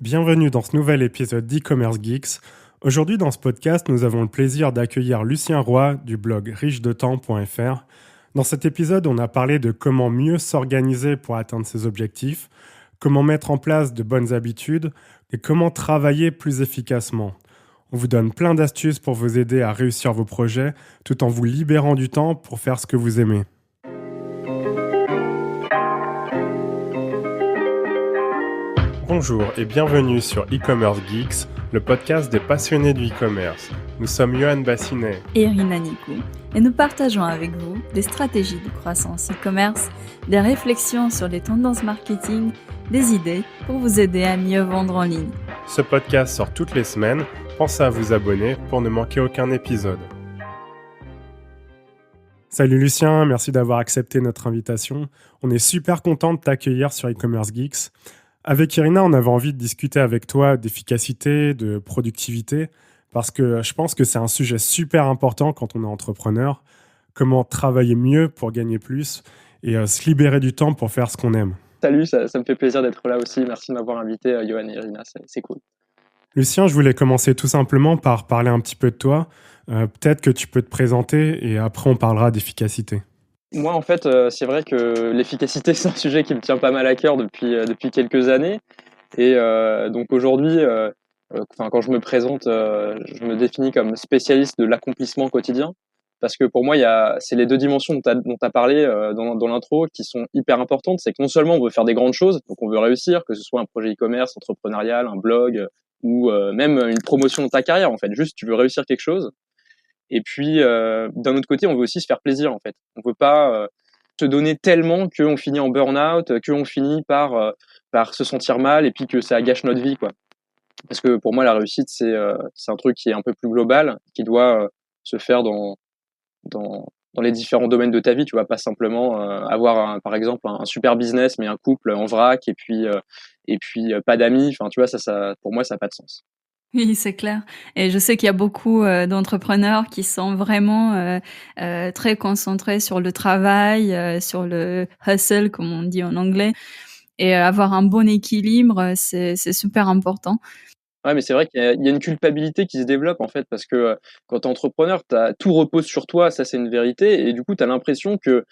Bienvenue dans ce nouvel épisode d'e-commerce Geeks. Aujourd'hui dans ce podcast, nous avons le plaisir d'accueillir Lucien Roy du blog richedetemps.fr. Dans cet épisode, on a parlé de comment mieux s'organiser pour atteindre ses objectifs, comment mettre en place de bonnes habitudes et comment travailler plus efficacement. On vous donne plein d'astuces pour vous aider à réussir vos projets tout en vous libérant du temps pour faire ce que vous aimez. Bonjour et bienvenue sur e-commerce Geeks, le podcast des passionnés du e-commerce. Nous sommes Johan Bassinet et Irina Nikou, et nous partageons avec vous des stratégies de croissance e-commerce, des réflexions sur les tendances marketing, des idées pour vous aider à mieux vendre en ligne. Ce podcast sort toutes les semaines, pensez à vous abonner pour ne manquer aucun épisode. Salut Lucien, merci d'avoir accepté notre invitation. On est super content de t'accueillir sur e-commerce Geeks. Avec Irina, on avait envie de discuter avec toi d'efficacité, de productivité, parce que je pense que c'est un sujet super important quand on est entrepreneur. Comment travailler mieux pour gagner plus et se libérer du temps pour faire ce qu'on aime. Salut, ça me fait plaisir d'être là aussi. Merci de m'avoir invité, Johan et Irina, c'est cool. Lucien, je voulais commencer tout simplement par parler un petit peu de toi. Peut-être que tu peux te présenter et après on parlera d'efficacité. Moi, en fait, c'est vrai que l'efficacité, c'est un sujet qui me tient pas mal à cœur depuis quelques années. Et donc aujourd'hui, quand je me présente, je me définis comme spécialiste de l'accomplissement quotidien. Parce que pour moi, c'est les deux dimensions dont tu as parlé dans l'intro qui sont hyper importantes. C'est que non seulement on veut faire des grandes choses, donc on veut réussir, que ce soit un projet e-commerce, entrepreneurial, un blog, ou même une promotion de ta carrière, en fait. Juste, tu veux réussir quelque chose. Et puis, d'un autre côté, on veut aussi se faire plaisir, en fait. On veut pas se donner tellement qu'on finit en burn-out, qu'on finit par se sentir mal et puis que ça gâche notre vie, quoi. Parce que pour moi, la réussite, c'est un truc qui est un peu plus global, qui doit se faire dans les différents domaines de ta vie. Tu vas pas simplement avoir, par exemple, un super business, mais un couple en vrac et puis pas d'amis. Enfin, tu vois, ça, pour moi, ça n'a pas de sens. Oui, c'est clair. Et je sais qu'il y a beaucoup d'entrepreneurs qui sont vraiment très concentrés sur le travail, sur le hustle, comme on dit en anglais. Et avoir un bon équilibre, c'est super important. Ouais, mais c'est vrai qu'il y a une culpabilité qui se développe, en fait, parce que quand tu es entrepreneur, tout repose sur toi, ça c'est une vérité. Et du coup, tu as l'impression que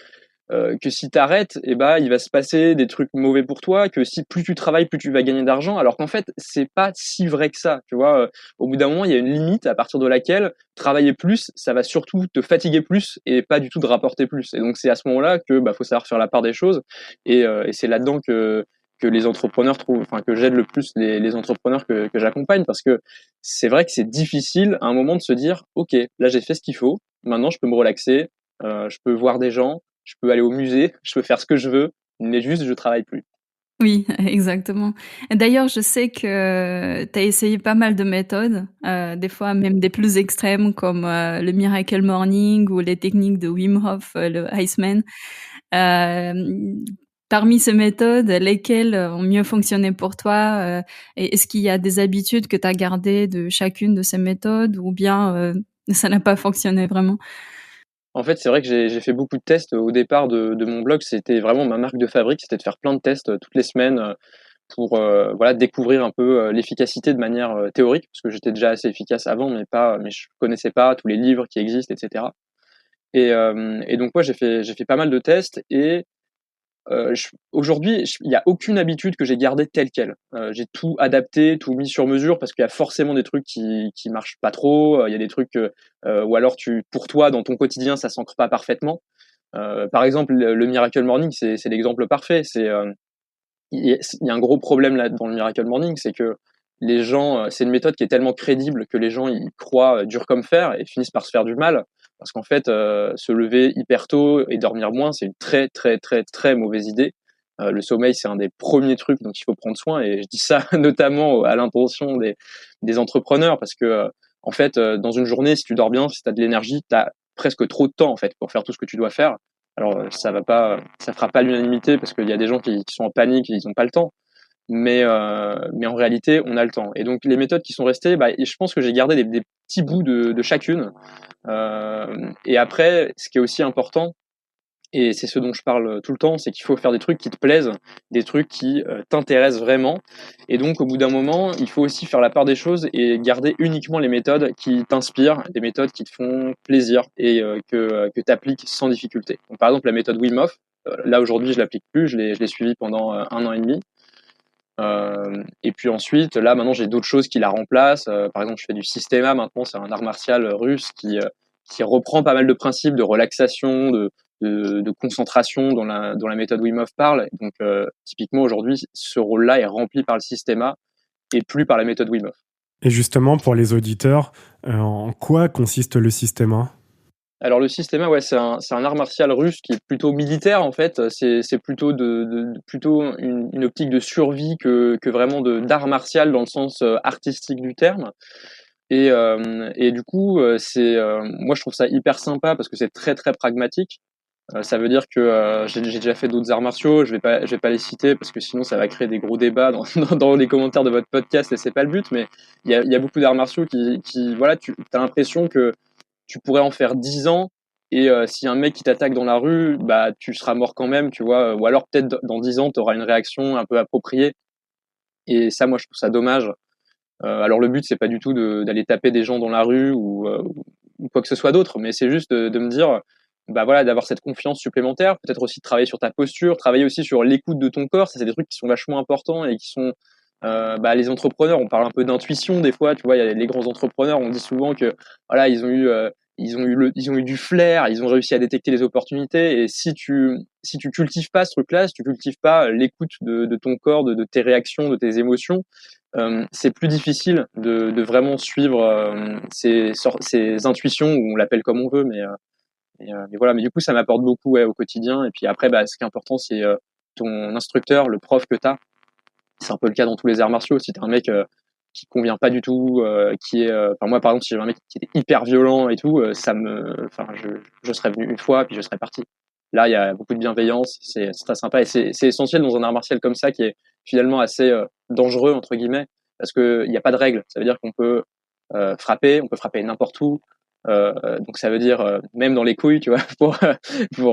si t'arrêtes, eh ben, il va se passer des trucs mauvais pour toi, que si plus tu travailles, plus tu vas gagner d'argent, alors qu'en fait, c'est pas si vrai que ça, tu vois. Au bout d'un moment, il y a une limite à partir de laquelle travailler plus, ça va surtout te fatiguer plus et pas du tout te rapporter plus. Et donc, c'est à ce moment-là que, faut savoir faire la part des choses. Et c'est là-dedans que les entrepreneurs que j'aide le plus les entrepreneurs que j'accompagne, parce que c'est vrai que c'est difficile à un moment de se dire, OK, là, j'ai fait ce qu'il faut. Maintenant, je peux me relaxer, je peux voir des gens, je peux aller au musée, je peux faire ce que je veux, mais juste je travaille plus. Oui, exactement. D'ailleurs, je sais que tu as essayé pas mal de méthodes, des fois même des plus extrêmes comme le Miracle Morning ou les techniques de Wim Hof, le Iceman. Parmi ces méthodes, lesquelles ont mieux fonctionné pour toi? Et est-ce qu'il y a des habitudes que tu as gardées de chacune de ces méthodes ou bien ça n'a pas fonctionné vraiment? En fait, c'est vrai que j'ai fait beaucoup de tests au départ de mon blog. C'était vraiment ma marque de fabrique, c'était de faire plein de tests toutes les semaines pour voilà, découvrir un peu l'efficacité de manière théorique, parce que j'étais déjà assez efficace avant, mais je connaissais pas tous les livres qui existent, etc. Et donc, ouais, j'ai fait pas mal de tests. Et aujourd'hui, il y a aucune habitude que j'ai gardée telle quelle. J'ai tout adapté, tout mis sur mesure, parce qu'il y a forcément des trucs qui marchent pas trop. Il y a des trucs ou alors pour toi, dans ton quotidien, ça s'ancre pas parfaitement. Par exemple, le Miracle Morning, c'est l'exemple parfait. Il y a un gros problème là dans le Miracle Morning, c'est que les gens, c'est une méthode qui est tellement crédible que les gens y croient dur comme fer et finissent par se faire du mal, parce qu'en fait, se lever hyper tôt et dormir moins, c'est une très très très très mauvaise idée. Le sommeil, c'est un des premiers trucs dont il faut prendre soin, et je dis ça notamment à l'intention des entrepreneurs, parce que en fait, dans une journée, si tu dors bien, si tu as de l'énergie, tu as presque trop de temps en fait pour faire tout ce que tu dois faire. Alors ça fera pas l'unanimité, parce qu'il y a des gens qui sont en panique et ils n'ont pas le temps. Mais en réalité, on a le temps. Et donc les méthodes qui sont restées, je pense que j'ai gardé des petits bouts de chacune. Et après, ce qui est aussi important, Et c'est ce dont je parle tout le temps, c'est qu'il faut faire des trucs qui te plaisent, des trucs qui t'intéressent vraiment. Et donc, au bout d'un moment, il faut aussi faire la part des choses et garder uniquement les méthodes qui t'inspirent, des méthodes qui te font plaisir et que tu appliques sans difficulté. Donc, par exemple, la méthode Wim Hof, là aujourd'hui, je l'applique plus, je l'ai suivie pendant 1 an et demi. Et puis ensuite, là maintenant j'ai d'autres choses qui la remplacent. Par exemple, je fais du Systema maintenant, c'est un art martial russe qui reprend pas mal de principes de relaxation, de concentration dont la méthode Wim Hof parle. Donc typiquement aujourd'hui, ce rôle-là est rempli par le Systema et plus par la méthode Wim Hof. Et justement, pour les auditeurs, en quoi consiste le système? Alors le Systema, ouais, c'est un art martial russe qui est plutôt militaire en fait. C'est plutôt plutôt une optique de survie que vraiment d'art martial dans le sens artistique du terme. Et du coup, moi je trouve ça hyper sympa parce que c'est très très pragmatique. Ça veut dire que j'ai déjà fait d'autres arts martiaux. Je vais pas les citer parce que sinon ça va créer des gros débats dans les commentaires de votre podcast et c'est pas le but. Mais il y a beaucoup d'arts martiaux qui voilà, tu as l'impression que tu pourrais en faire 10 ans et si un mec qui t'attaque dans la rue, bah tu seras mort quand même, tu vois. Ou alors peut-être dans 10 ans, tu auras une réaction un peu appropriée. Et ça, moi, je trouve ça dommage. Alors le but, c'est pas du tout d'aller taper des gens dans la rue ou quoi que ce soit d'autre, mais c'est juste de me dire, bah voilà, d'avoir cette confiance supplémentaire, peut-être aussi de travailler sur ta posture, travailler aussi sur l'écoute de ton corps. Ça, c'est des trucs qui sont vachement importants et qui sont bah, les entrepreneurs, on parle un peu d'intuition des fois, tu vois, il y a les grands entrepreneurs, on dit souvent que voilà, ils ont eu du flair, ils ont réussi à détecter les opportunités. Et si tu cultives pas ce truc-là, si tu cultives pas l'écoute de ton corps, de tes réactions, de tes émotions, c'est plus difficile de vraiment suivre ces intuitions, ou on l'appelle comme on veut, mais voilà. Mais du coup, ça m'apporte beaucoup, ouais, au quotidien. Et puis après, bah, ce qui est important, c'est ton instructeur, le prof que tu as. C'est un peu le cas dans tous les arts martiaux. Si t'es un mec qui convient pas du tout, enfin moi par exemple, si j'avais un mec qui était hyper violent et tout, je serais venu une fois puis je serais parti. Là, il y a beaucoup de bienveillance, c'est très sympa et c'est essentiel dans un art martial comme ça qui est finalement assez dangereux entre guillemets parce que il y a pas de règles. Ça veut dire qu'on peut frapper, on peut frapper n'importe où. Donc ça veut dire même dans les couilles, tu vois, pour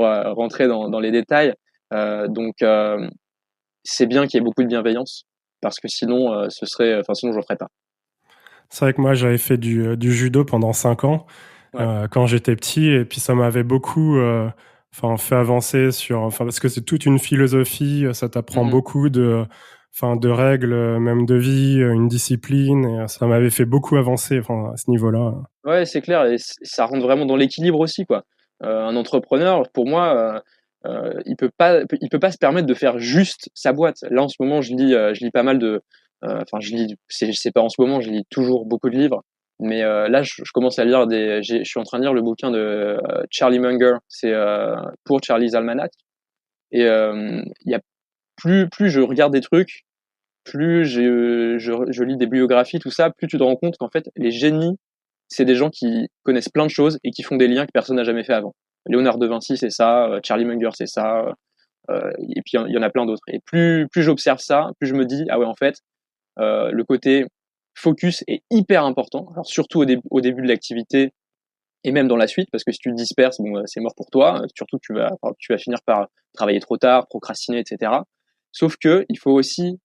rentrer dans les détails. Donc c'est bien qu'il y ait beaucoup de bienveillance parce que sinon, sinon je le ferais pas. C'est vrai que moi, j'avais fait du judo pendant 5 ans Ouais. quand j'étais petit, et puis ça m'avait beaucoup fait avancer parce que c'est toute une philosophie, ça t'apprend Mmh. beaucoup de règles, même de vie, une discipline, et ça m'avait fait beaucoup avancer à ce niveau-là. Ouais, c'est clair et ça rentre vraiment dans l'équilibre aussi, quoi. Un entrepreneur, pour moi, il peut pas se permettre de faire juste sa boîte. Là, en ce moment, je lis pas mal je lis, c'est pas en ce moment, je lis toujours beaucoup de livres, mais là, je commence à lire je suis en train de lire le bouquin de Charlie Munger, c'est Pour Charlie's Almanac. Et il y a plus je regarde des trucs, plus je lis des biographies, tout ça, plus tu te rends compte qu'en fait, les génies, c'est des gens qui connaissent plein de choses et qui font des liens que personne n'a jamais fait avant. Léonard de Vinci, c'est ça, Charlie Munger, c'est ça, et puis il y en a plein d'autres. Et plus j'observe ça, plus je me dis, ah ouais, en fait, le côté focus est hyper important. Alors surtout au début de l'activité et même dans la suite, parce que si tu te disperses, bon, c'est mort pour toi. Surtout que tu vas finir par travailler trop tard, procrastiner, etc. Sauf que il faut aussi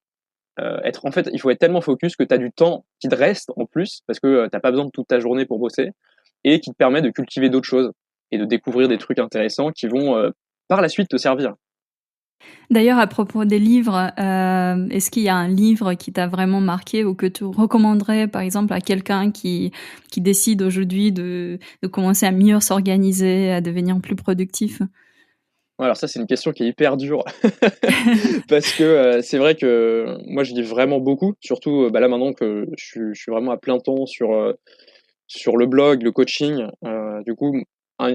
en fait, il faut être tellement focus que tu as du temps qui te reste en plus, parce que t'as pas besoin de toute ta journée pour bosser, et qui te permet de cultiver d'autres choses et de découvrir des trucs intéressants qui vont par la suite te servir. D'ailleurs, à propos des livres, est-ce qu'il y a un livre qui t'a vraiment marqué ou que tu recommanderais, par exemple, à quelqu'un qui décide aujourd'hui de commencer à mieux s'organiser, à devenir plus productif? Ouais, alors ça, c'est une question qui est hyper dure parce que c'est vrai que moi, je lis vraiment beaucoup, surtout bah là maintenant que je suis vraiment à plein temps sur le blog, le coaching. Du coup, un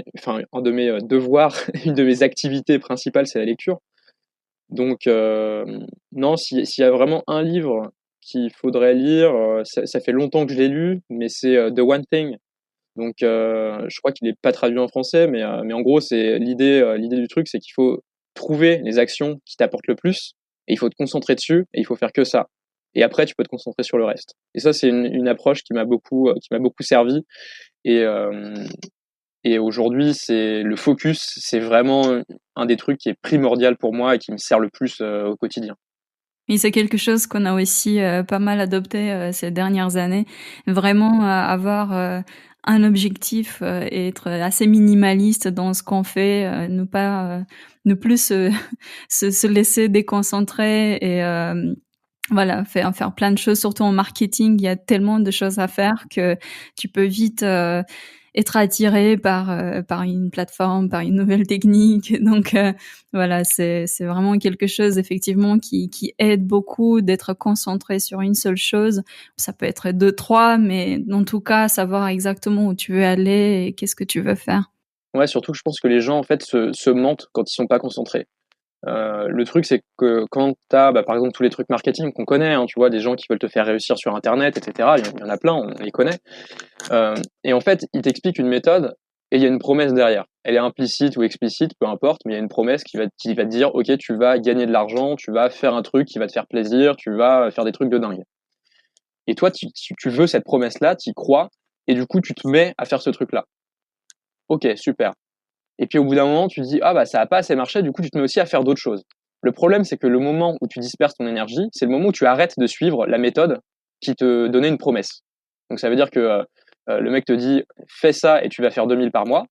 de mes devoirs, une de mes activités principales, c'est la lecture. Donc, non, s'il y a vraiment un livre qu'il faudrait lire, ça fait longtemps que je l'ai lu, mais c'est The One Thing. Donc, je crois qu'il est pas traduit en français, mais en gros, c'est l'idée du truc, c'est qu'il faut trouver les actions qui t'apportent le plus, et il faut te concentrer dessus, et il faut faire que ça. Et après, tu peux te concentrer sur le reste. Et ça, c'est une approche qui m'a beaucoup servi. Et, Et aujourd'hui, c'est le focus, c'est vraiment un des trucs qui est primordial pour moi et qui me sert le plus au quotidien. Oui, c'est quelque chose qu'on a aussi, pas mal adopté, ces dernières années. Vraiment, avoir, un objectif, et être assez minimaliste dans ce qu'on fait, ne plus se se laisser déconcentrer et voilà, faire plein de choses, surtout en marketing, il y a tellement de choses à faire que tu peux vite, être attiré par une plateforme, par une nouvelle technique. Donc voilà, c'est vraiment quelque chose effectivement qui aide beaucoup d'être concentré sur une seule chose. Ça peut être 2, 3, mais en tout cas, savoir exactement où tu veux aller et qu'est-ce que tu veux faire. Ouais, surtout que je pense que les gens, en fait, se mentent quand ils sont pas concentrés. Le truc, c'est que quand tu as, par exemple, tous les trucs marketing qu'on connaît, hein, tu vois, des gens qui veulent te faire réussir sur internet, et cetera, il y en a plein, on les connaît. Et en fait, ils t'expliquent une méthode et il y a une promesse derrière. Elle est implicite ou explicite, peu importe, mais il y a une promesse qui va te dire: «OK, tu vas gagner de l'argent, tu vas faire un truc qui va te faire plaisir, tu vas faire des trucs de dingue». Et toi, tu veux cette promesse-là, tu y crois et du coup, tu te mets à faire ce truc-là. OK, super. Et puis au bout d'un moment, tu te dis: «Ah bah, ça a pas assez marché», du coup, tu te mets aussi à faire d'autres choses. Le problème, c'est que le moment où tu disperses ton énergie, c'est le moment où tu arrêtes de suivre la méthode qui te donnait une promesse. Donc ça veut dire que, le mec te dit: «Fais ça et tu vas faire 2 000 par mois».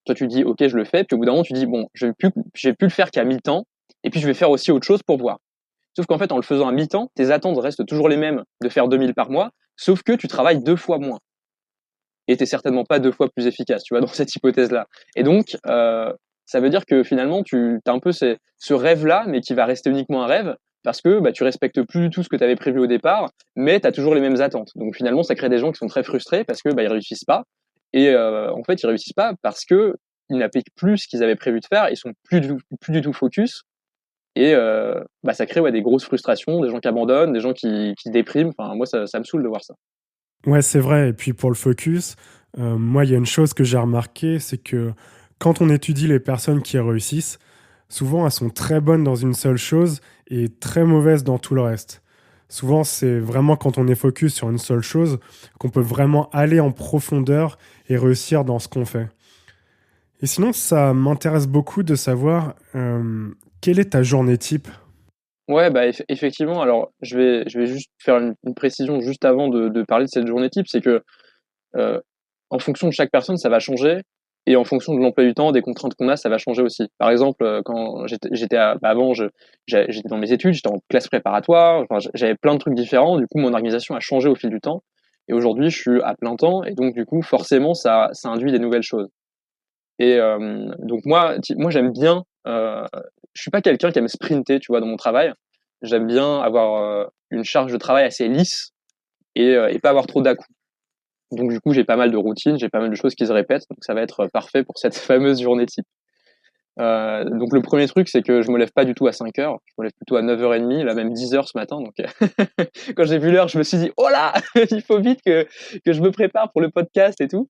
Toi, tu dis: «OK, je le fais», puis au bout d'un moment, tu dis: «Bon, je vais plus le faire qu'à mi-temps et puis je vais faire aussi autre chose pour voir». Sauf qu'en fait, en le faisant à mi-temps, tes attentes restent toujours les mêmes de faire 2 000 par mois, sauf que tu travailles 2 fois moins et tu es certainement pas 2 fois plus efficace, tu vois, dans cette hypothèse-là. Et donc, ça veut dire que finalement, tu as un peu ce rêve-là, mais qui va rester uniquement un rêve, parce que tu respectes plus du tout ce que tu avais prévu au départ, mais tu as toujours les mêmes attentes. Donc finalement, ça crée des gens qui sont très frustrés parce que ils réussissent pas. Et en fait, ils réussissent pas parce que ils n'appliquent plus ce qu'ils avaient prévu de faire, ils sont plus du tout focus. Et ça crée des grosses frustrations, des gens qui abandonnent, des gens qui dépriment. Enfin, moi, ça me saoule de voir ça. Ouais, c'est vrai. Et puis pour le focus, moi, il y a une chose que j'ai remarqué, c'est que quand on étudie les personnes qui réussissent, souvent elles sont très bonnes dans une seule chose et très mauvaises dans tout le reste. Souvent, c'est vraiment quand on est focus sur une seule chose qu'on peut vraiment aller en profondeur et réussir dans ce qu'on fait. Et sinon, ça m'intéresse beaucoup de savoir quelle est ta journée type. Ouais, effectivement, alors je vais juste faire une précision juste avant de parler de cette journée type, c'est que, heu, en fonction de chaque personne, ça va changer et en fonction de l'emploi du temps, des contraintes qu'on a, ça va changer aussi. Par exemple, quand j'étais avant j'étais dans mes études, j'étais en classe préparatoire, enfin j'avais plein de trucs différents, du coup mon organisation a changé au fil du temps et aujourd'hui je suis à plein temps et donc du coup forcément ça induit des nouvelles choses. Et donc moi j'aime bien, je suis pas quelqu'un qui aime sprinter, tu vois, dans mon travail. J'aime bien avoir, une charge de travail assez lisse et pas avoir trop d'à-coups. Donc du coup, j'ai pas mal de routines, j'ai pas mal de choses qui se répètent, donc ça va être parfait pour cette fameuse journée type. Donc le premier truc, c'est que je me lève pas du tout à 5 heures, je me lève plutôt à 9h30, là même 10 heures ce matin, donc quand j'ai vu l'heure, je me suis dit: «Oh là! Il faut vite que je me prépare pour le podcast et tout».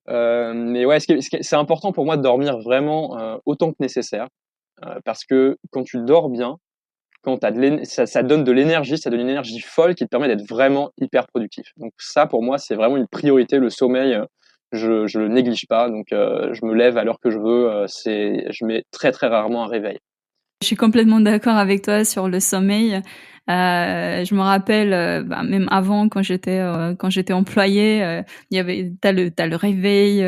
Mais ouais, c'est important pour moi de dormir vraiment, autant que nécessaire, parce que quand tu dors bien, quand tu de ça donne de l'énergie, ça donne une énergie folle qui te permet d'être vraiment hyper productif. Donc ça, pour moi, c'est vraiment une priorité. Le sommeil, je le néglige pas, donc je me lève à l'heure que je veux, je mets très, très rarement un réveil. Je suis complètement d'accord avec toi sur le sommeil. Je me rappelle, même avant quand j'étais employée, il y avait t'as le réveil,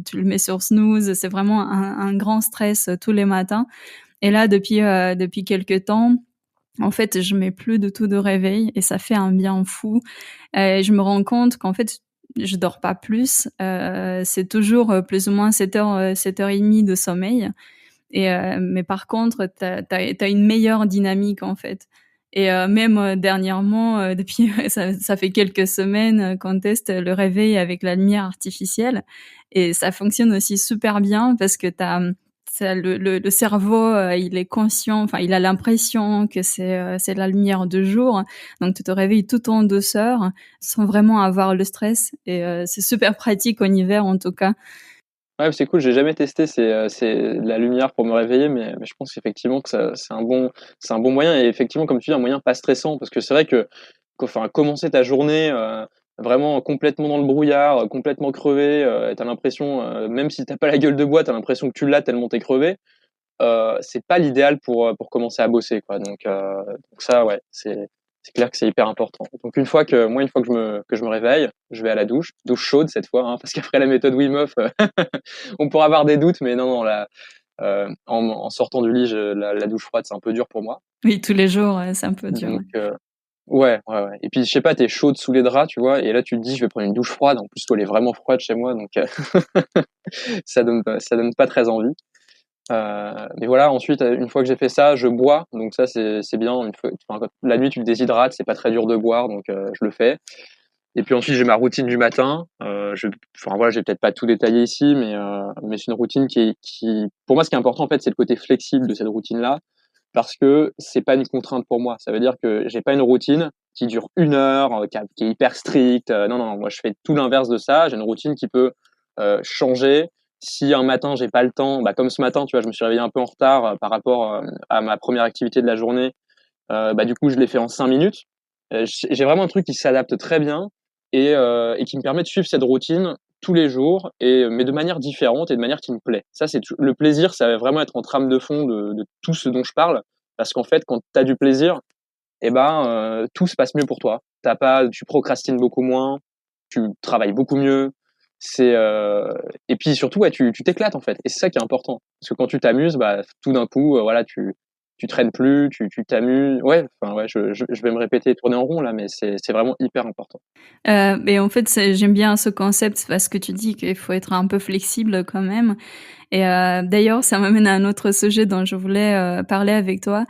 tu le mets sur snooze, c'est vraiment un grand stress, tous les matins. Et là, depuis quelque temps, en fait, je mets plus du tout de réveil et ça fait un bien fou. Je me rends compte qu'en fait, je dors pas plus, c'est toujours, plus ou moins 7 heures, 7h30 de sommeil. Et mais par contre, tu as une meilleure dynamique, en fait. Et même, dernièrement, depuis ça fait quelques semaines, qu'on teste le réveil avec la lumière artificielle et ça fonctionne aussi super bien parce que ça le cerveau, il est conscient, enfin, il a l'impression que c'est la lumière de jour, donc tu te réveilles tout en douceur, sans vraiment avoir le stress et c'est super pratique en hiver, en tout cas. Ouais, c'est cool, j'ai jamais testé c'est la lumière pour me réveiller, mais je pense qu'effectivement que ça c'est un bon moyen et effectivement, comme tu dis, un moyen pas stressant parce que c'est vrai que enfin, commencer ta journée, vraiment complètement dans le brouillard, complètement crevé, tu l'impression, même si t'as pas la gueule de bois, tu l'impression que tu l'as tellement tu crevé. C'est pas l'idéal pour commencer à bosser, quoi. Donc ça, ouais, c'est clair que c'est hyper important. Donc une fois que je me réveille, je vais à la douche chaude cette fois, hein, parce qu'après la méthode Wim Hof, on pourra avoir des doutes, mais non, en sortant du lit, la douche froide, c'est un peu dur pour moi. Oui, tous les jours, c'est un peu dur. Donc ouais. Et puis je sais pas, t'es chaude sous les draps, tu vois, et là tu te dis je vais prendre une douche froide. En plus, elle est vraiment froide chez moi, donc ça donne pas très envie. Mais voilà, ensuite, une fois que j'ai fait ça, je bois. Donc ça, c'est bien. La nuit, tu te déshydrates, c'est pas très dur de boire, donc je le fais. Et puis ensuite, j'ai ma routine du matin. Enfin voilà, j'ai peut-être pas tout détaillé ici, mais c'est une routine pour moi, ce qui est important en fait, c'est le côté flexible de cette routine-là, parce que c'est pas une contrainte pour moi. Ça veut dire que j'ai pas une routine qui dure 1 heure, qui est hyper stricte. Non, moi je fais tout l'inverse de ça. J'ai une routine qui peut changer. Si un matin j'ai pas le temps, bah comme ce matin, tu vois, je me suis réveillé un peu en retard par rapport à ma première activité de la journée. Bah du coup, je l'ai fait en 5 minutes. J'ai vraiment un truc qui s'adapte très bien et qui me permet de suivre cette routine tous les jours, mais de manière différente et de manière qui me plaît. Ça, le plaisir, ça va vraiment être en trame de fond de tout ce dont je parle, parce qu'en fait, quand tu as du plaisir, eh ben, tout se passe mieux pour toi. Tu procrastines beaucoup moins, tu travailles beaucoup mieux. Et puis surtout, ouais, tu t'éclates en fait. Et c'est ça qui est important, parce que quand tu t'amuses, bah tout d'un coup, voilà, tu traînes plus, tu t'amuses. Ouais, enfin ouais, je vais me répéter, et tourner en rond là, mais c'est vraiment hyper important. Mais en fait, j'aime bien ce concept parce que tu dis qu'il faut être un peu flexible quand même. Et d'ailleurs, ça m'amène à un autre sujet dont je voulais parler avec toi,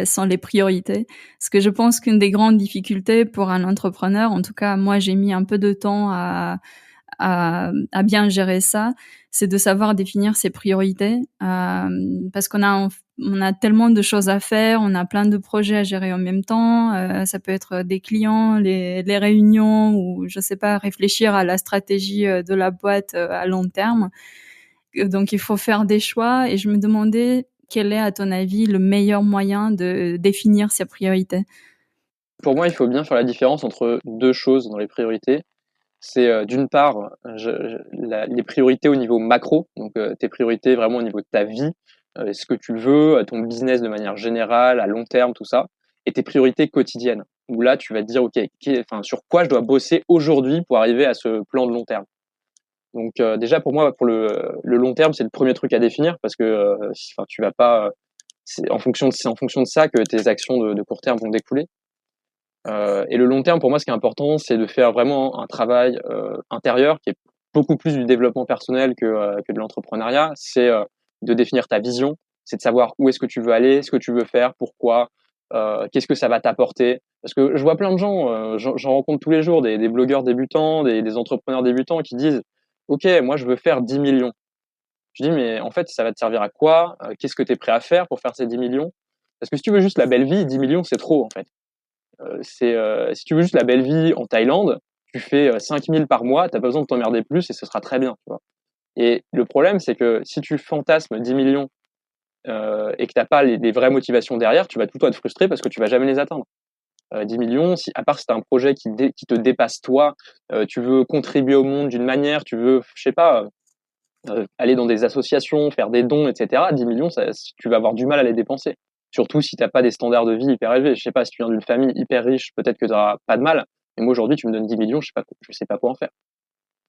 sont les priorités. Parce que je pense qu'une des grandes difficultés pour un entrepreneur, en tout cas moi j'ai mis un peu de temps à bien gérer ça, c'est de savoir définir ses priorités, parce on a tellement de choses à faire, on a plein de projets à gérer en même temps. Ça peut être des clients, les réunions ou je sais pas, réfléchir à la stratégie de la boîte à long terme. Donc il faut faire des choix et je me demandais quel est à ton avis le meilleur moyen de définir ses priorités? Pour moi, il faut bien faire la différence entre 2 choses dans les priorités. C'est, d'une part, les priorités au niveau macro, donc tes priorités vraiment au niveau de ta vie, ce que tu veux, ton business de manière générale, à long terme, tout ça, et tes priorités quotidiennes, où là, tu vas te dire: «OK, enfin, sur quoi je dois bosser aujourd'hui pour arriver à ce plan de long terme?» Donc déjà pour moi, pour le long terme, c'est le premier truc à définir parce que, enfin, tu vas pas, c'est en fonction de ça que tes actions de court terme vont découler. Et le long terme, pour moi, ce qui est important, c'est de faire vraiment un travail intérieur qui est beaucoup plus du développement personnel que de l'entrepreneuriat. C'est de définir ta vision, c'est de savoir où est-ce que tu veux aller, ce que tu veux faire, pourquoi, qu'est-ce que ça va t'apporter. Parce que je vois plein de gens, j'en rencontre tous les jours, des blogueurs débutants, des entrepreneurs débutants qui disent: «OK, moi je veux faire 10 millions.» Je dis: «Mais en fait, ça va te servir à quoi? Qu'est-ce que tu es prêt à faire pour faire ces 10 millions?» Parce que si tu veux juste la belle vie, 10 millions c'est trop en fait. Si tu veux juste la belle vie en Thaïlande, tu fais 5 000 par mois, tu as pas besoin de t'emmerder plus et ce sera très bien, tu vois? Et le problème, c'est que si tu fantasmes 10 millions et que tu as pas les vraies motivations derrière, tu vas tout le temps être frustré parce que tu vas jamais les atteindre. 10 millions, si à part si tu as un projet qui te dépasse toi, tu veux contribuer au monde d'une manière, tu veux, je sais pas, aller dans des associations, faire des dons et cetera, 10 millions, tu vas avoir du mal à les dépenser. Surtout si tu as pas des standards de vie hyper élevés. Je sais pas, si tu viens d'une famille hyper riche, peut-être que tu auras pas de mal, mais moi aujourd'hui, tu me donnes 10 millions, je sais pas quoi en faire.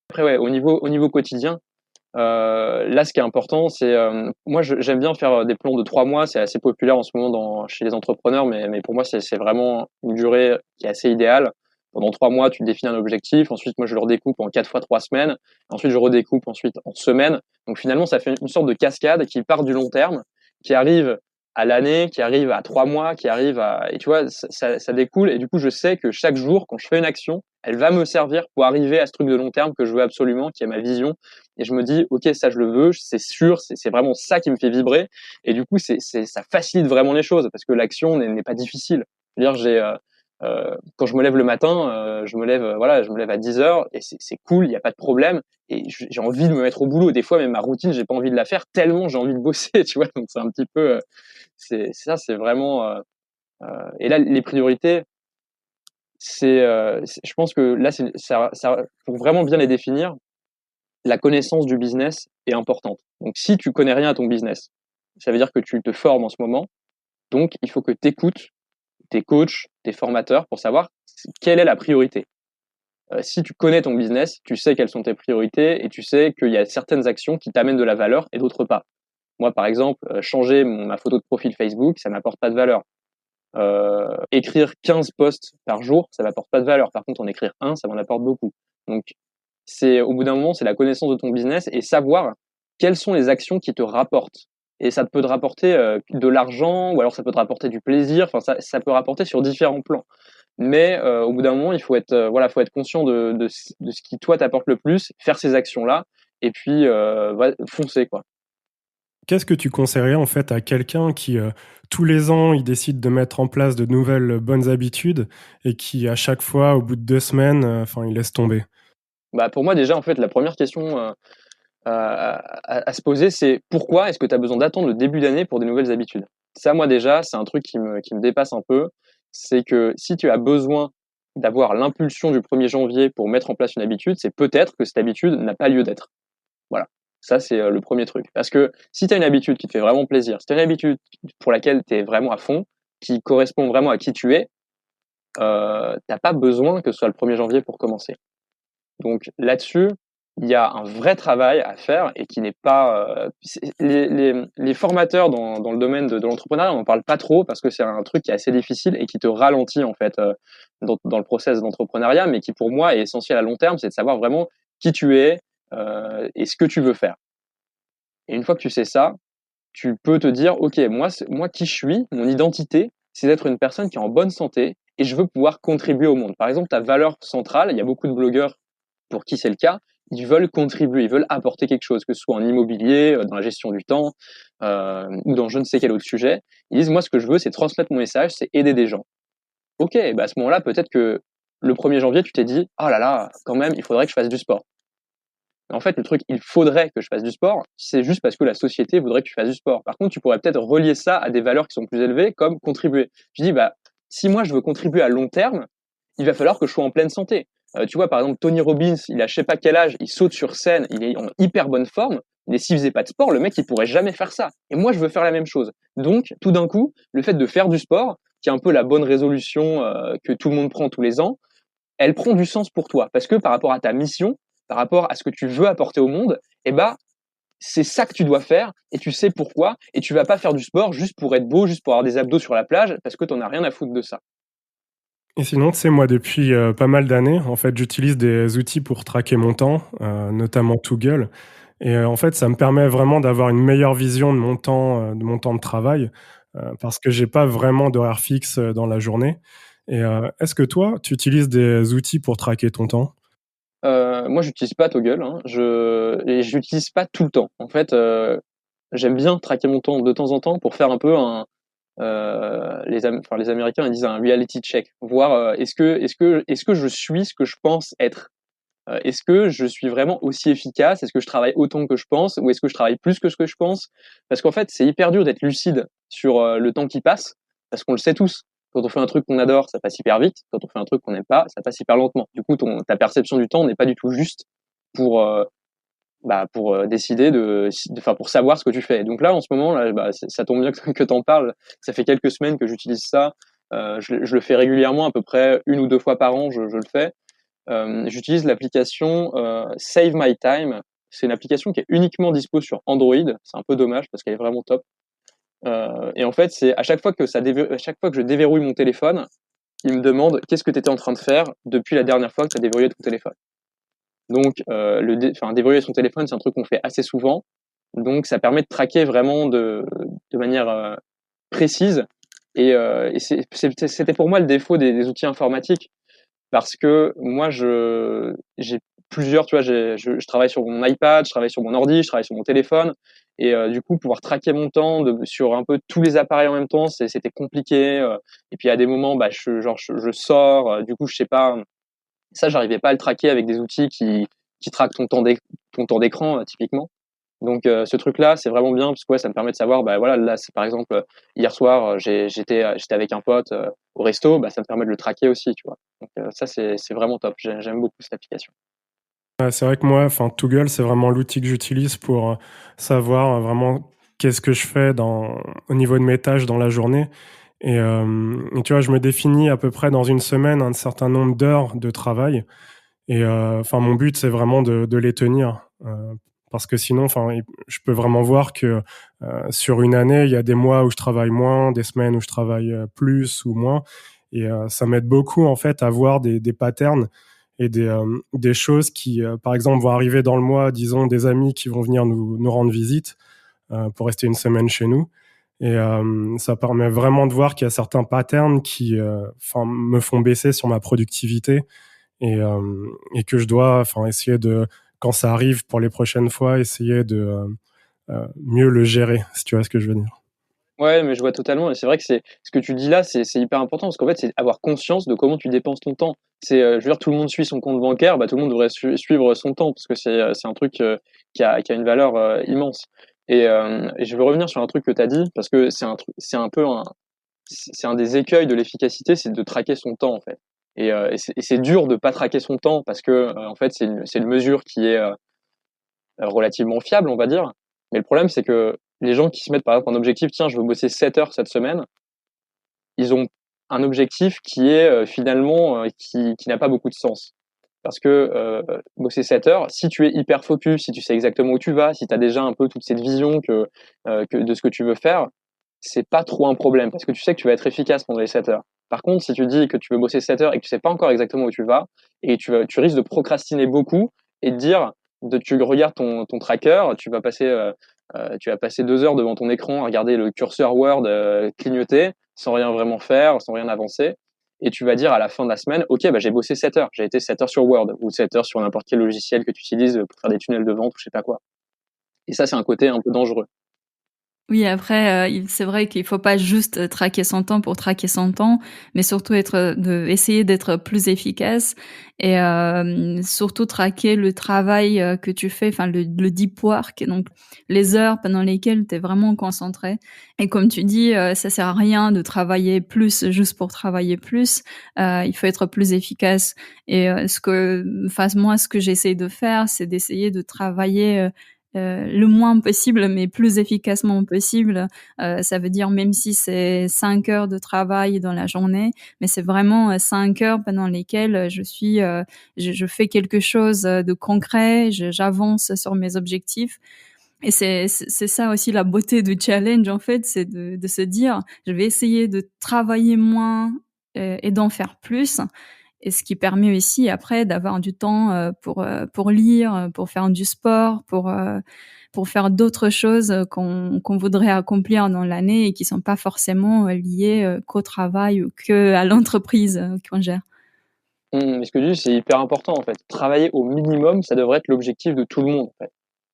Après ouais, au niveau quotidien, là ce qui est important, c'est, moi j'aime bien faire des plans de 3 mois, c'est assez populaire en ce moment chez les entrepreneurs, mais pour moi c'est vraiment une durée qui est assez idéale. Pendant 3 mois, tu définis un objectif, ensuite moi je le redécoupe en 4 fois 3 semaines, ensuite je redécoupe ensuite en semaines. Donc finalement, ça fait une sorte de cascade qui part du long terme, qui arrive à l'année, qui arrive à 3 mois, qui arrive à et tu vois, ça découle et du coup, je sais que chaque jour, quand je fais une action, elle va me servir pour arriver à ce truc de long terme que je veux absolument, qui est ma vision. Et je me dis: «OK, ça je le veux, c'est sûr, c'est vraiment ça qui me fait vibrer.» Et du coup, ça facilite vraiment les choses parce que l'action n'est pas difficile. Je veux dire, quand je me lève le matin, voilà, je me lève à 10 heures et c'est cool, il y a pas de problème et j'ai envie de me mettre au boulot. Des fois, même ma routine, j'ai pas envie de la faire tellement j'ai envie de bosser, tu vois? Donc c'est un petit peu, c'est ça, c'est vraiment, et là, les priorités, je pense que là, pour vraiment bien les définir, la connaissance du business est importante. Donc, si tu connais rien à ton business, ça veut dire que tu te formes en ce moment. Donc, il faut que tu écoutes tes coachs, tes formateurs pour savoir quelle est la priorité. Si tu connais ton business, tu sais quelles sont tes priorités et tu sais qu'il y a certaines actions qui t'amènent de la valeur et d'autres pas. Moi, par exemple, changer ma photo de profil Facebook, ça m'apporte pas de valeur. Écrire 15 posts par jour, ça m'apporte pas de valeur. Par contre, en écrire un, ça m'en apporte beaucoup. Donc, au bout d'un moment, c'est la connaissance de ton business et savoir quelles sont les actions qui te rapportent. Et ça peut te rapporter de l'argent, ou alors ça peut te rapporter du plaisir. Enfin, ça peut rapporter sur différents plans. Mais au bout d'un moment, il faut être faut être conscient de ce qui toi t'apporte le plus, faire ces actions-là, et puis foncer quoi. Qu'est-ce que tu conseillerais en fait à quelqu'un qui, tous les ans, il décide de mettre en place de nouvelles bonnes habitudes et qui, à chaque fois, au bout de 2 semaines, enfin, il laisse tomber? Bah pour moi déjà en fait la première question à se poser, c'est pourquoi est-ce que tu as besoin d'attendre le début d'année pour des nouvelles habitudes? Ça, moi déjà, c'est un truc qui me dépasse un peu. C'est que si tu as besoin d'avoir l'impulsion du 1er janvier pour mettre en place une habitude, c'est peut-être que cette habitude n'a pas lieu d'être. Voilà. Ça, c'est le premier truc. Parce que si tu as une habitude qui te fait vraiment plaisir, si tu as une habitude pour laquelle tu es vraiment à fond, qui correspond vraiment à qui tu es, t'as pas besoin que ce soit le 1er janvier pour commencer. Donc là-dessus, il y a un vrai travail à faire et qui n'est pas. Les formateurs dans le domaine de l'entrepreneuriat, on n'en parle pas trop parce que c'est un truc qui est assez difficile et qui te ralentit en fait dans le process d'entrepreneuriat, mais qui pour moi est essentiel à long terme, c'est de savoir vraiment qui tu es et ce que tu veux faire. Et une fois que tu sais ça, tu peux te dire, ok, moi qui je suis, mon identité, c'est d'être une personne qui est en bonne santé et je veux pouvoir contribuer au monde. Par exemple, ta valeur centrale, il y a beaucoup de blogueurs pour qui c'est le cas, ils veulent contribuer, ils veulent apporter quelque chose, que ce soit en immobilier, dans la gestion du temps, ou dans je ne sais quel autre sujet. Ils disent, moi, ce que je veux, c'est transmettre mon message, c'est aider des gens. Ok, bah à ce moment-là, peut-être que le 1er janvier, tu t'es dit, oh là là, quand même, il faudrait que je fasse du sport. Mais en fait, le truc, il faudrait que je fasse du sport, c'est juste parce que la société voudrait que tu fasses du sport. Par contre, tu pourrais peut-être relier ça à des valeurs qui sont plus élevées, comme contribuer. Je dis, bah, si moi je veux contribuer à long terme, il va falloir que je sois en pleine santé. Tu vois, par exemple, Tony Robbins, il a je sais pas quel âge, il saute sur scène, il est en hyper bonne forme, mais s'il faisait pas de sport, le mec, il pourrait jamais faire ça. Et moi, je veux faire la même chose. Donc, tout d'un coup, le fait de faire du sport, qui est un peu la bonne résolution que tout le monde prend tous les ans, elle prend du sens pour toi. Parce que par rapport à ta mission, par rapport à ce que tu veux apporter au monde, eh ben, c'est ça que tu dois faire et tu sais pourquoi. Et tu vas pas faire du sport juste pour être beau, juste pour avoir des abdos sur la plage, parce que t'en as rien à foutre de ça. Et sinon, tu sais, moi, depuis, pas mal d'années, en fait, j'utilise des outils pour traquer mon temps, notamment Toggle et en fait, ça me permet vraiment d'avoir une meilleure vision de mon temps de travail, parce que j'ai pas vraiment d'horaire fixe, dans la journée et est-ce que toi, tu utilises des outils pour traquer ton temps? Moi, j'utilise pas Toggle, hein. Et j'utilise pas tout le temps. En fait, j'aime bien traquer mon temps de temps en temps pour faire un peu les Américains ils disent un reality check, voir est-ce que je suis ce que je pense être. Est-ce que je suis vraiment aussi efficace? Est-ce que je travaille autant que je pense? Ou est-ce que je travaille plus que ce que je pense? Parce qu'en fait, c'est hyper dur d'être lucide sur le temps qui passe, parce qu'on le sait tous. Quand on fait un truc qu'on adore, ça passe hyper vite. Quand on fait un truc qu'on n'aime pas, ça passe hyper lentement. Du coup, ta perception du temps n'est pas du tout juste pour décider enfin pour savoir ce que tu fais. Donc là, en ce moment, là, ça tombe bien que t'en parles. Ça fait quelques semaines que j'utilise ça. Je le fais régulièrement, à peu près 1 ou 2 fois par an, je le fais. J'utilise l'application Save My Time. C'est une application qui est uniquement dispo sur Android. C'est un peu dommage parce qu'elle est vraiment top. Et en fait, c'est à chaque fois que à chaque fois que je déverrouille mon téléphone, il me demande qu'est-ce que tu étais en train de faire depuis la dernière fois que tu as déverrouillé ton téléphone. Donc, déverrouiller son téléphone, c'est un truc qu'on fait assez souvent. Donc, ça permet de traquer vraiment de manière précise. Et c'était pour moi le défaut des outils informatiques parce que moi j'ai plusieurs, tu vois, je travaille sur mon iPad, je travaille sur mon ordi, je travaille sur mon téléphone et du coup pouvoir traquer mon temps sur un peu tous les appareils en même temps, c'était compliqué et puis à des moments je sors du coup je sais pas, ça j'arrivais pas à le traquer avec des outils qui traquent ton temps d'écran typiquement. Donc ce truc-là, c'est vraiment bien parce que ouais, ça me permet de savoir, bah voilà, là, c'est par exemple, hier soir, j'étais avec un pote au resto, bah ça me permet de le traquer aussi, tu vois. Donc ça, c'est vraiment top. J'aime beaucoup cette application. Ouais, c'est vrai que moi, enfin, Toggle, c'est vraiment l'outil que j'utilise pour savoir vraiment qu'est-ce que je fais au niveau de mes tâches dans la journée. Et tu vois, je me définis à peu près dans une semaine un certain nombre d'heures de travail. Et enfin, mon but, c'est vraiment de les tenir. Parce que sinon, enfin, je peux vraiment voir que sur une année, il y a des mois où je travaille moins, des semaines où je travaille plus ou moins. Et ça m'aide beaucoup, en fait, à voir des patterns et des choses qui, par exemple, vont arriver dans le mois, disons, des amis qui vont venir nous rendre visite pour rester une semaine chez nous. Et ça permet vraiment de voir qu'il y a certains patterns qui me font baisser sur ma productivité et que je dois essayer de, quand ça arrive pour les prochaines fois, essayer de mieux le gérer, si tu vois ce que je veux dire. Ouais, mais je vois totalement et c'est vrai que c'est ce que tu dis là, c'est hyper important parce qu'en fait, c'est avoir conscience de comment tu dépenses ton temps. Je veux dire, tout le monde suit son compte bancaire, bah, tout le monde devrait suivre son temps parce que c'est un truc, qui a une valeur, immense et je veux revenir sur un truc que tu as dit parce que c'est un peu c'est un des écueils de l'efficacité, c'est de traquer son temps, en fait et c'est dur de pas traquer son temps parce que, en fait, c'est une mesure qui est, relativement fiable, on va dire. Mais le problème, c'est que les gens qui se mettent par exemple un objectif, tiens, je veux bosser 7 heures cette semaine, ils ont un objectif qui est finalement qui n'a pas beaucoup de sens. Parce que bosser 7 heures, si tu es hyper focus, si tu sais exactement où tu vas, si tu as déjà un peu toute cette vision que de ce que tu veux faire, c'est pas trop un problème parce que tu sais que tu vas être efficace pendant les 7 heures. Par contre, si tu dis que tu veux bosser 7 heures et que tu sais pas encore exactement où tu vas, et tu risques de procrastiner beaucoup et de dire, tu regardes ton tracker, tu vas passer 2 heures devant ton écran à regarder le curseur Word clignoter sans rien vraiment faire, sans rien avancer. Et tu vas dire à la fin de la semaine, OK, bah, j'ai bossé 7 heures. J'ai été 7 heures sur Word ou 7 heures sur n'importe quel logiciel que tu utilises pour faire des tunnels de vente ou je sais pas quoi. Et ça, c'est un côté un peu dangereux. Oui, après, c'est vrai qu'il faut pas juste traquer son temps pour traquer son temps, mais surtout essayer d'être plus efficace et surtout traquer le travail que tu fais, enfin le deep work, donc les heures pendant lesquelles tu es vraiment concentré. Et comme tu dis, ça sert à rien de travailler plus juste pour travailler plus. Il faut être plus efficace. Et moi, ce que j'essaie de faire, c'est d'essayer de travailler le moins possible, mais plus efficacement possible. Ça veut dire même si c'est 5 heures de travail dans la journée, mais c'est vraiment 5 heures pendant lesquelles je fais quelque chose de concret, j'avance sur mes objectifs. Et c'est ça aussi la beauté du challenge en fait, c'est de se dire: «Je vais essayer de travailler moins, et d'en faire plus». Et ce qui permet aussi après d'avoir du temps, pour lire, pour faire du sport, pour faire d'autres choses, qu'on voudrait accomplir dans l'année et qui sont pas forcément, liées, qu'au travail ou qu'à l'entreprise, qu'on gère. Mais ce que tu dis, c'est hyper important en fait. Travailler au minimum, ça devrait être l'objectif de tout le monde en fait.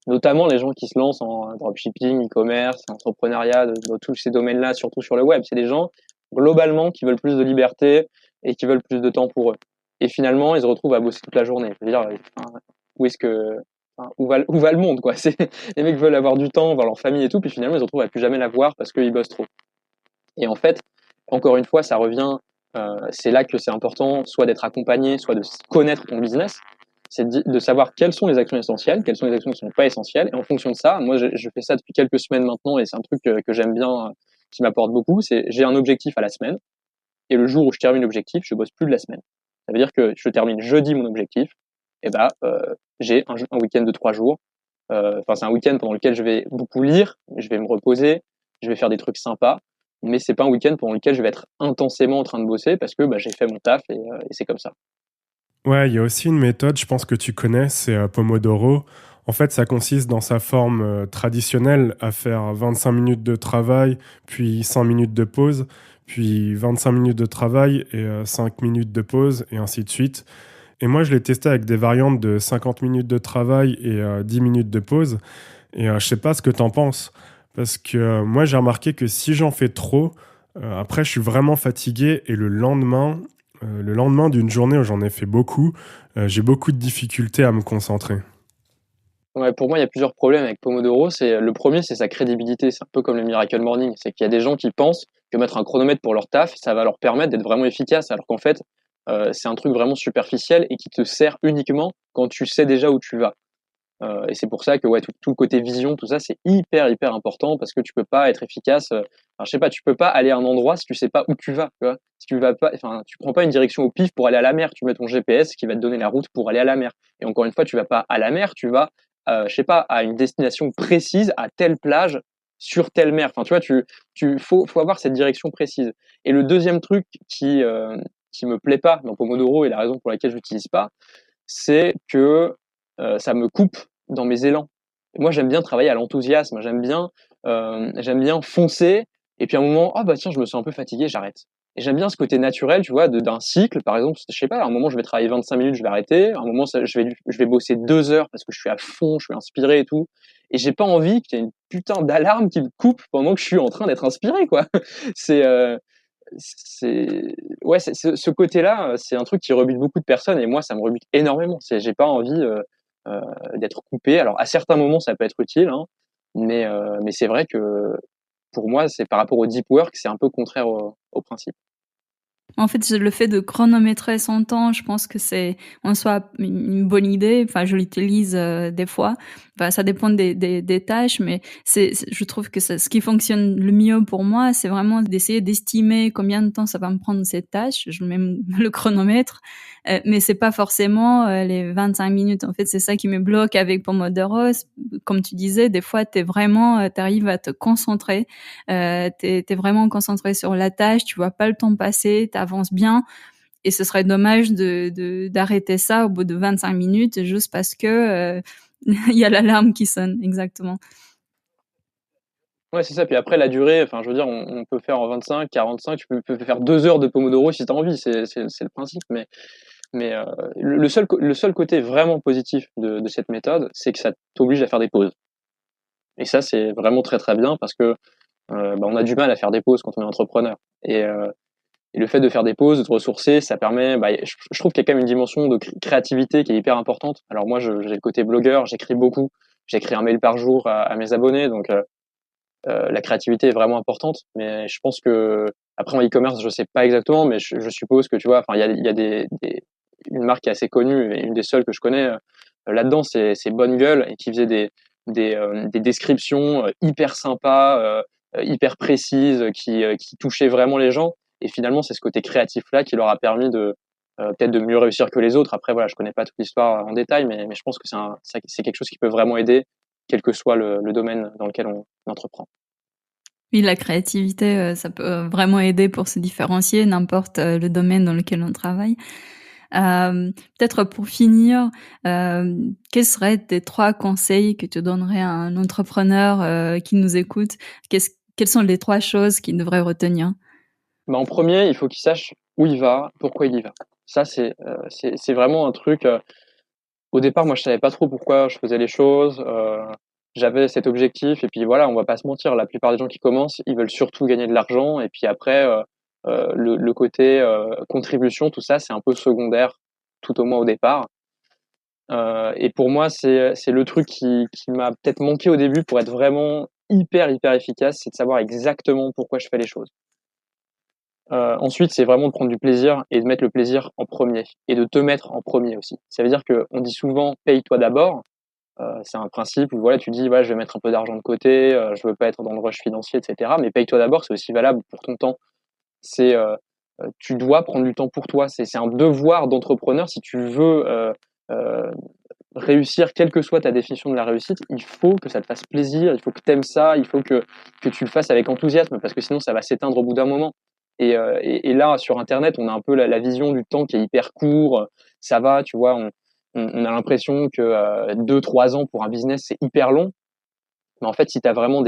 Notamment les gens qui se lancent en dropshipping, e-commerce, entrepreneuriat, dans tous ces domaines-là, surtout sur le web. C'est des gens, globalement, qui veulent plus de liberté et qui veulent plus de temps pour eux. Et finalement, ils se retrouvent à bosser toute la journée. Je veux dire, enfin, où est-ce que, enfin, où va le monde, quoi? Les mecs veulent avoir du temps, voir leur famille et tout, puis finalement, ils se retrouvent à plus jamais la voir parce qu'ils bossent trop. Et en fait, encore une fois, ça revient, c'est là que c'est important, soit d'être accompagné, soit de connaître ton business. C'est de savoir quelles sont les actions essentielles, quelles sont les actions qui ne sont pas essentielles. Et en fonction de ça, moi, je fais ça depuis quelques semaines maintenant et c'est un truc que j'aime bien, qui m'apporte beaucoup. C'est j'ai un objectif à la semaine et le jour où je termine l'objectif, je bosse plus de la semaine. Ça veut dire que je termine jeudi mon objectif, et ben, j'ai un week-end de 3 jours. Enfin, c'est un week-end pendant lequel je vais beaucoup lire, je vais me reposer, je vais faire des trucs sympas, mais c'est pas un week-end pendant lequel je vais être intensément en train de bosser parce que bah, j'ai fait mon taf et c'est comme ça. Ouais, il y a aussi une méthode, je pense que tu connais, c'est Pomodoro. En fait, ça consiste dans sa forme traditionnelle à faire 25 minutes de travail, puis 5 minutes de pause, puis 25 minutes de travail et 5 minutes de pause, et ainsi de suite. Et moi, je l'ai testé avec des variantes de 50 minutes de travail et 10 minutes de pause. Et je sais pas ce que t'en penses, parce que moi, j'ai remarqué que si j'en fais trop, après, je suis vraiment fatigué et le lendemain d'une journée où j'en ai fait beaucoup, j'ai beaucoup de difficultés à me concentrer. Ouais, pour moi, il y a plusieurs problèmes avec Pomodoro. Le premier, c'est sa crédibilité. C'est un peu comme le Miracle Morning. C'est qu'il y a des gens qui pensent que mettre un chronomètre pour leur taf, ça va leur permettre d'être vraiment efficace, alors qu'en fait, c'est un truc vraiment superficiel et qui te sert uniquement quand tu sais déjà où tu vas. Et c'est pour ça que ouais, tout le côté vision, tout ça, c'est hyper important parce que tu peux pas être efficace. Enfin, je sais pas, tu peux pas aller à un endroit si tu sais pas où tu vas. Tu vois, si tu vas pas, enfin, tu prends pas une direction au pif pour aller à la mer. Tu mets ton GPS qui va te donner la route pour aller à la mer. Et encore une fois, tu vas pas à la mer, tu vas, je sais pas, à une destination précise, à telle plage, sur telle mer. Enfin, tu vois, faut avoir cette direction précise. Et le deuxième truc qui me plaît pas dans Pomodoro et la raison pour laquelle je l'utilise pas, c'est que ça me coupe dans mes élans. Et moi, j'aime bien travailler à l'enthousiasme, j'aime bien foncer, et puis à un moment, ah bah tiens, je me sens un peu fatigué, j'arrête. Et j'aime bien ce côté naturel, tu vois, d'un cycle, par exemple, je sais pas, à un moment, je vais travailler 25 minutes, je vais arrêter, à un moment, je vais bosser 2 heures parce que je suis à fond, je suis inspiré et tout, et j'ai pas envie qu'il y ait une putain d'alarme qui me coupe pendant que je suis en train d'être inspiré, quoi. C'est, c'est ouais, ce côté-là, c'est un truc qui rebute beaucoup de personnes et moi, ça me rebute énormément. J'ai pas envie euh, d'être coupé. Alors, à certains moments, ça peut être utile, hein, mais c'est vrai que pour moi, c'est par rapport au deep work, c'est un peu contraire au principe. En fait, le fait de chronométrer son temps, je pense que c'est en soi une bonne idée. Enfin, je l'utilise des fois. Enfin, ça dépend des tâches, mais je trouve que ce qui fonctionne le mieux pour moi, c'est vraiment d'essayer d'estimer combien de temps ça va me prendre cette tâche. Je mets le chronomètre, mais c'est pas forcément les 25 minutes. En fait, c'est ça qui me bloque avec Pomodoro. Comme tu disais, des fois, t'arrives à te concentrer. T'es vraiment concentré sur la tâche, tu vois pas le temps passer, t'avances bien, et ce serait dommage d'arrêter ça au bout de 25 minutes juste parce que il y a l'alarme qui sonne. Exactement. Ouais, c'est ça. Puis après, la durée, enfin, je veux dire, on peut faire en 25, 45, peux faire 2 heures de Pomodoro si tu as envie, c'est le principe. Mais le seul côté vraiment positif de cette méthode, c'est que ça t'oblige à faire des pauses. Et ça, c'est vraiment très très bien parce que bah, on a du mal à faire des pauses quand on est entrepreneur. Et le fait de faire des pauses, de te ressourcer, ça permet. Bah, je trouve qu'il y a quand même une dimension de créativité qui est hyper importante. Alors moi, j'ai le côté blogueur, j'écris beaucoup, j'écris un mail par jour à mes abonnés, donc la créativité est vraiment importante. Mais je pense que après en e-commerce, je sais pas exactement, mais je suppose que tu vois, enfin il y a une marque qui est assez connue et une des seules que je connais là-dedans, c'est Bonne Gueule et qui faisait des descriptions hyper sympas, hyper précises, qui touchaient vraiment les gens. Et finalement, c'est ce côté créatif-là qui leur a permis de peut-être de mieux réussir que les autres. Après, voilà, je connais pas toute l'histoire en détail, mais je pense que c'est quelque chose qui peut vraiment aider, quel que soit le domaine dans lequel on entreprend. Oui, la créativité, ça peut vraiment aider pour se différencier, n'importe le domaine dans lequel on travaille. Peut-être pour finir, quels seraient tes 3 conseils que tu donnerais à un entrepreneur qui nous écoute? Quelles sont les 3 choses qu'il devrait retenir? Bah, en premier, il faut qu'il sache où il va, pourquoi il y va. Ça, c'est vraiment un truc. Au départ, moi, je savais pas trop pourquoi je faisais les choses. J'avais cet objectif, et puis voilà, on va pas se mentir. La plupart des gens qui commencent, ils veulent surtout gagner de l'argent, et puis après, le côté contribution, tout ça, c'est un peu secondaire, tout au moins au départ. Et pour moi, c'est le truc qui m'a peut-être manqué au début pour être vraiment hyper efficace, c'est de savoir exactement pourquoi je fais les choses. Ensuite, c'est vraiment de prendre du plaisir et de mettre le plaisir en premier et de te mettre en premier aussi. Ça veut dire qu'on dit souvent paye-toi d'abord. C'est un principe où voilà, tu dis ouais, je vais mettre un peu d'argent de côté, je veux pas être dans le rush financier, etc. Mais paye-toi d'abord, c'est aussi valable pour ton temps. C'est Tu dois prendre du temps pour toi. C'est un devoir d'entrepreneur si tu veux euh, réussir, quelle que soit ta définition de la réussite. Il faut que ça te fasse plaisir, il faut que tu aimes ça, il faut que tu le fasses avec enthousiasme parce que sinon ça va s'éteindre au bout d'un moment. Et là, sur Internet, on a un peu la vision du temps qui est hyper court. Ça va, tu vois, on a l'impression que 2-3 ans pour un business, c'est hyper long. Mais en fait, si tu as vraiment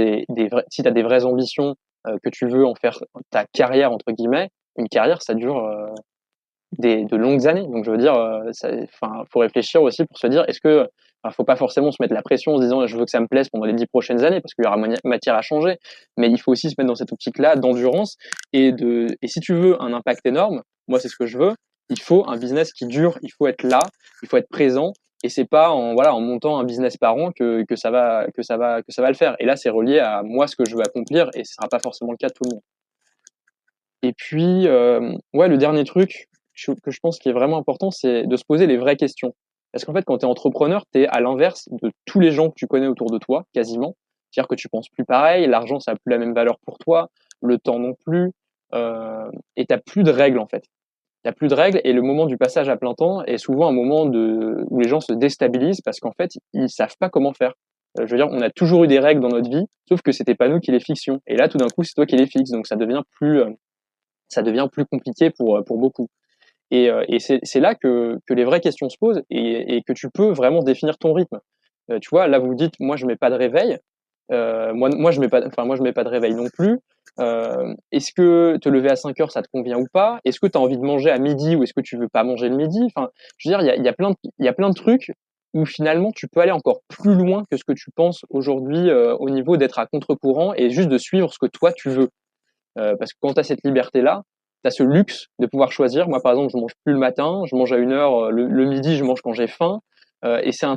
si t'as des vraies ambitions, que tu veux en faire ta carrière, entre guillemets, une carrière, ça dure de longues années. Donc, je veux dire, faut réfléchir aussi pour se dire, faut pas forcément se mettre la pression en se disant, je veux que ça me plaise pendant les 10 prochaines années parce qu'il y aura matière à changer. Mais il faut aussi se mettre dans cette optique-là d'endurance et si tu veux un impact énorme, moi, c'est ce que je veux. Il faut un business qui dure, il faut être là, il faut être présent, Et c'est pas en montant un business par an que ça va le faire. Et là, c'est relié à moi, ce que je veux accomplir, et ce sera pas forcément le cas de tout le monde. Et puis, le dernier truc que je pense qui est vraiment important, c'est de se poser les vraies questions. Parce qu'en fait, quand tu es entrepreneur, tu es à l'inverse de tous les gens que tu connais autour de toi, quasiment. C'est-à-dire que tu penses plus pareil, l'argent, ça a plus la même valeur pour toi, le temps non plus, et t'as plus de règles, en fait. Il y a plus de règles, et le moment du passage à plein temps est souvent un moment où les gens se déstabilisent parce qu'en fait, ils savent pas comment faire. Je veux dire, on a toujours eu des règles dans notre vie, sauf que c'était pas nous qui les fixions. Et là, tout d'un coup, c'est toi qui les fixes, donc ça devient plus compliqué pour beaucoup. Et c'est là que les vraies questions se posent, et que tu peux vraiment définir ton rythme. Tu vois, là, vous vous dites, moi, je mets pas de réveil. Moi, je mets pas de réveil non plus. Est-ce que te lever à 5 heures, ça te convient ou pas? Est-ce que tu as envie de manger à midi, ou est-ce que tu veux pas manger le midi? Enfin, je veux dire, il y a plein de trucs où finalement tu peux aller encore plus loin que ce que tu penses aujourd'hui, au niveau d'être à contre-courant et juste de suivre ce que toi tu veux. Parce que quand tu as cette liberté-là, tu as ce luxe de pouvoir choisir. Moi, par exemple, je mange plus le matin, je mange à 1 heure. Le midi, je mange quand j'ai faim. Et ça,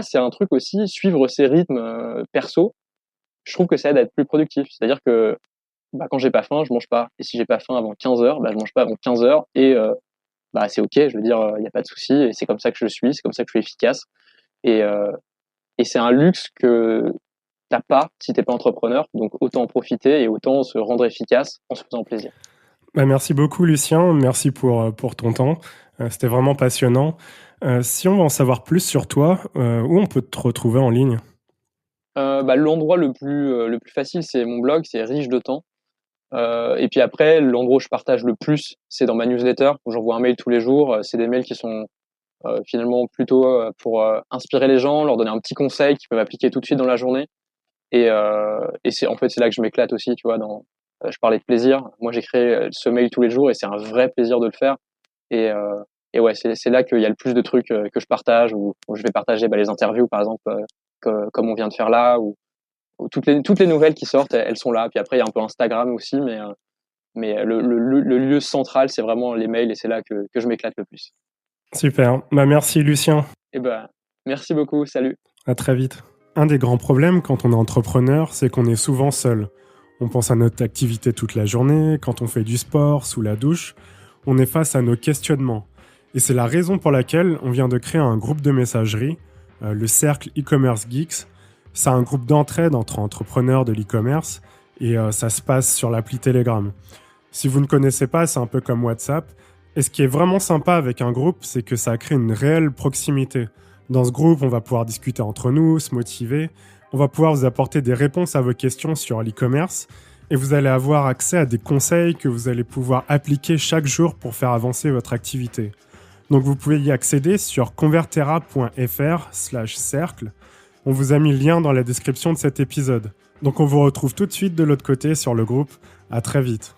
c'est un truc aussi, suivre ses rythmes perso. Je trouve que ça aide à être plus productif. C'est-à-dire que quand j'ai pas faim, je mange pas. Et si j'ai pas faim avant 15 heures, je mange pas avant 15 heures. Et c'est ok. Je veux dire, il y a pas de souci. Et c'est comme ça que je suis. C'est comme ça que je suis efficace. Et c'est un luxe que t'as pas si t'es pas entrepreneur. Donc autant en profiter et autant se rendre efficace en se faisant plaisir. Merci beaucoup, Lucien. Merci pour ton temps. C'était vraiment passionnant. Si on veut en savoir plus sur toi, où on peut te retrouver en ligne? L'endroit le plus facile, c'est mon blog, c'est Riche de temps. Et puis après, l'endroit où je partage le plus, c'est dans ma newsletter, où j'envoie un mail tous les jours. C'est des mails qui sont finalement plutôt pour inspirer les gens, leur donner un petit conseil qu'ils peuvent appliquer tout de suite dans la journée. Et c'est là que je m'éclate aussi, tu vois. Je parlais de plaisir. Moi, j'écris ce mail tous les jours, et c'est un vrai plaisir de le faire. Et ouais, c'est là qu'il y a le plus de trucs que je partage, où je vais partager les interviews, par exemple, comme on vient de faire là, ou toutes les nouvelles qui sortent, elles sont là. Puis après, il y a un peu Instagram aussi, mais le lieu central, c'est vraiment les mails, et c'est là que je m'éclate le plus. Super. Merci, Lucien. Et merci beaucoup. Salut. À très vite. Un des grands problèmes quand on est entrepreneur, c'est qu'on est souvent seul. On pense à notre activité toute la journée, quand on fait du sport, sous la douche, on est face à nos questionnements. Et c'est la raison pour laquelle on vient de créer un groupe de messagerie, le Cercle e-commerce Geeks. C'est un groupe d'entraide entre entrepreneurs de l'e-commerce, et ça se passe sur l'appli Telegram. Si vous ne connaissez pas, c'est un peu comme WhatsApp. Et ce qui est vraiment sympa avec un groupe, c'est que ça crée une réelle proximité. Dans ce groupe, on va pouvoir discuter entre nous, se motiver. On va pouvoir vous apporter des réponses à vos questions sur l'e-commerce. Et vous allez avoir accès à des conseils que vous allez pouvoir appliquer chaque jour pour faire avancer votre activité. Donc vous pouvez y accéder sur convertera.fr/cercle. On vous a mis le lien dans la description de cet épisode. Donc on vous retrouve tout de suite de l'autre côté sur le groupe. À très vite.